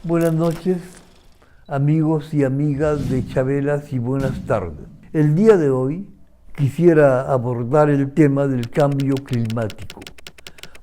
Buenas noches, amigos y amigas de Chabelas, y buenas tardes. El día de hoy quisiera abordar el tema del cambio climático.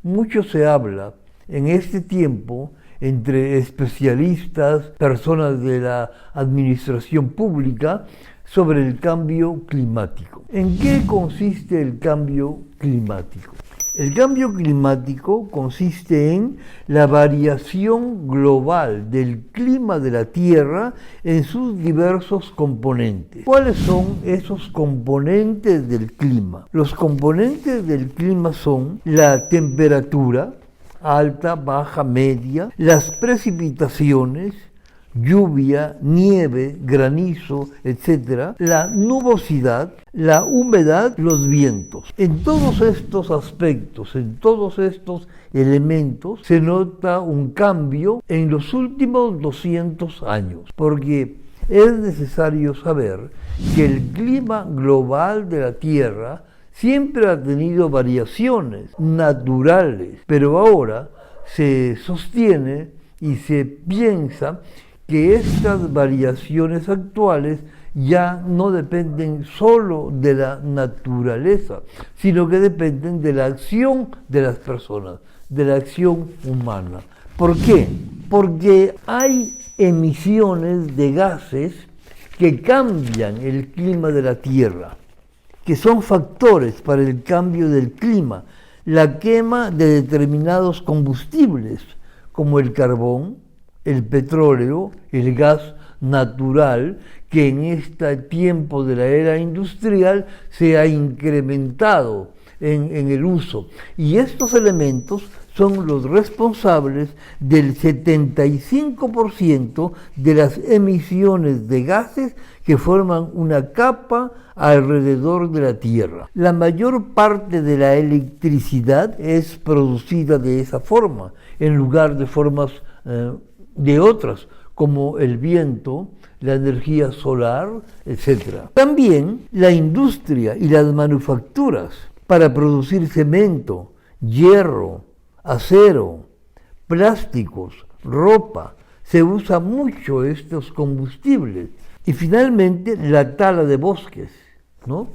Mucho se habla en este tiempo entre especialistas, personas de la administración pública, sobre el cambio climático. ¿En qué consiste el cambio climático? El cambio climático consiste en la variación global del clima de la Tierra en sus diversos componentes. ¿Cuáles son esos componentes del clima? Los componentes del clima son la temperatura, alta, baja, media, las precipitaciones, lluvia, nieve, granizo, etc., la nubosidad, la humedad, los vientos. En todos estos aspectos, en todos estos elementos, se nota un cambio en los últimos 200 años, porque es necesario saber que el clima global de la Tierra siempre ha tenido variaciones naturales, pero ahora se sostiene y se piensa que estas variaciones actuales ya no dependen solo de la naturaleza, sino que dependen de la acción de las personas, de la acción humana. ¿Por qué? Porque hay emisiones de gases que cambian el clima de la Tierra, que son factores para el cambio del clima, la quema de determinados combustibles, como el carbón, el petróleo, el gas natural, que en este tiempo de la era industrial se ha incrementado en el uso. Y estos elementos son los responsables del 75% de las emisiones de gases que forman una capa alrededor de la Tierra. La mayor parte de la electricidad es producida de esa forma, en lugar de formas de otras, como el viento, la energía solar, etc. También la industria y las manufacturas para producir cemento, hierro, acero, plásticos, ropa, se usa mucho estos combustibles. Y finalmente la tala de bosques, ¿no?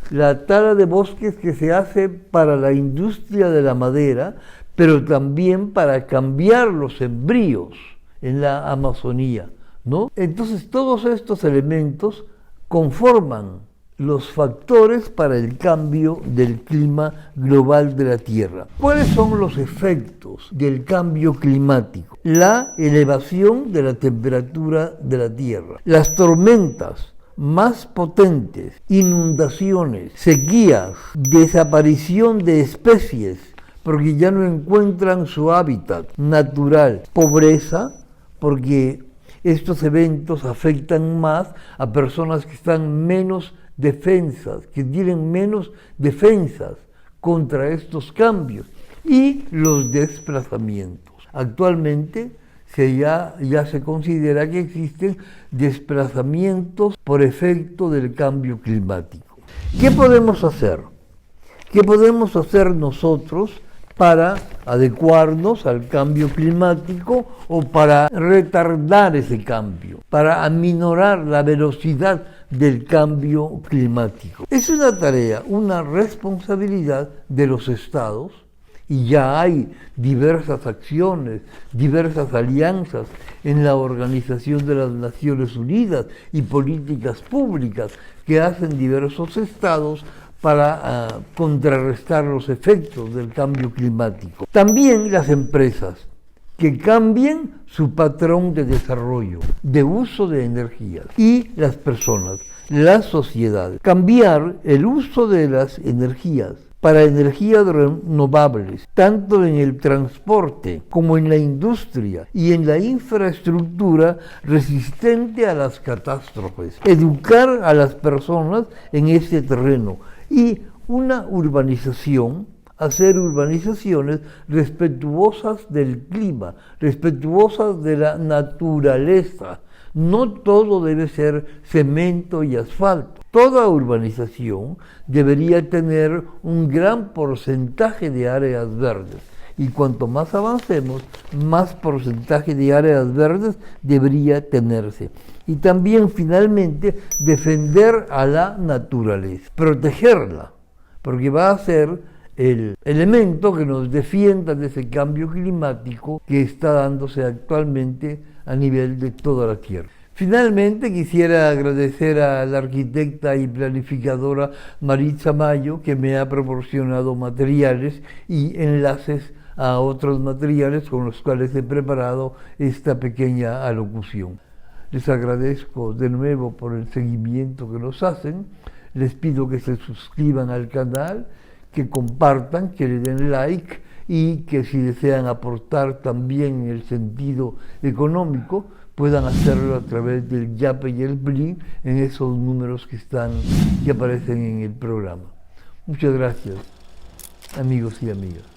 La tala de bosques que se hace para la industria de la madera, pero también para cambiar los sembríos en la Amazonía, ¿no? Entonces todos estos elementos conforman los factores para el cambio del clima global de la Tierra. ¿Cuáles son los efectos del cambio climático? La elevación de la temperatura de la Tierra, las tormentas más potentes, inundaciones, sequías, desaparición de especies, porque ya no encuentran su hábitat natural, pobreza, porque estos eventos afectan más a personas que están menos defensas, que tienen menos defensas contra estos cambios, y los desplazamientos. Actualmente ya se considera que existen desplazamientos por efecto del cambio climático. ¿Qué podemos hacer? ¿Qué podemos hacer nosotros para adecuarnos al cambio climático o para retardar ese cambio, para aminorar la velocidad del cambio climático? Es una tarea, una responsabilidad de los estados, y ya hay diversas acciones, diversas alianzas en la Organización de las Naciones Unidas y políticas públicas que hacen diversos estados para contrarrestar los efectos del cambio climático. También las empresas que cambien su patrón de desarrollo, de uso de energías, y las personas, la sociedad, cambiar el uso de las energías para energías renovables, tanto en el transporte como en la industria y en la infraestructura resistente a las catástrofes. Educar a las personas en este terreno y una urbanización, hacer urbanizaciones respetuosas del clima, respetuosas de la naturaleza. No todo debe ser cemento y asfalto. Toda urbanización debería tener un gran porcentaje de áreas verdes. y cuanto más avancemos, más porcentaje de áreas verdes debería tenerse. Y también, finalmente, defender a la naturaleza, protegerla, porque va a ser el elemento que nos defienda de ese cambio climático que está dándose actualmente a nivel de toda la Tierra. Finalmente quisiera agradecer a la arquitecta y planificadora Maritza Mayo, que me ha proporcionado materiales y enlaces a otros materiales con los cuales he preparado esta pequeña alocución. Les agradezco de nuevo por el seguimiento que nos hacen, les pido que se suscriban al canal, que compartan, que le den like y que si desean aportar también en el sentido económico, puedan hacerlo a través del Yape y el Blin en esos números que aparecen en el programa. Muchas gracias, amigos y amigas.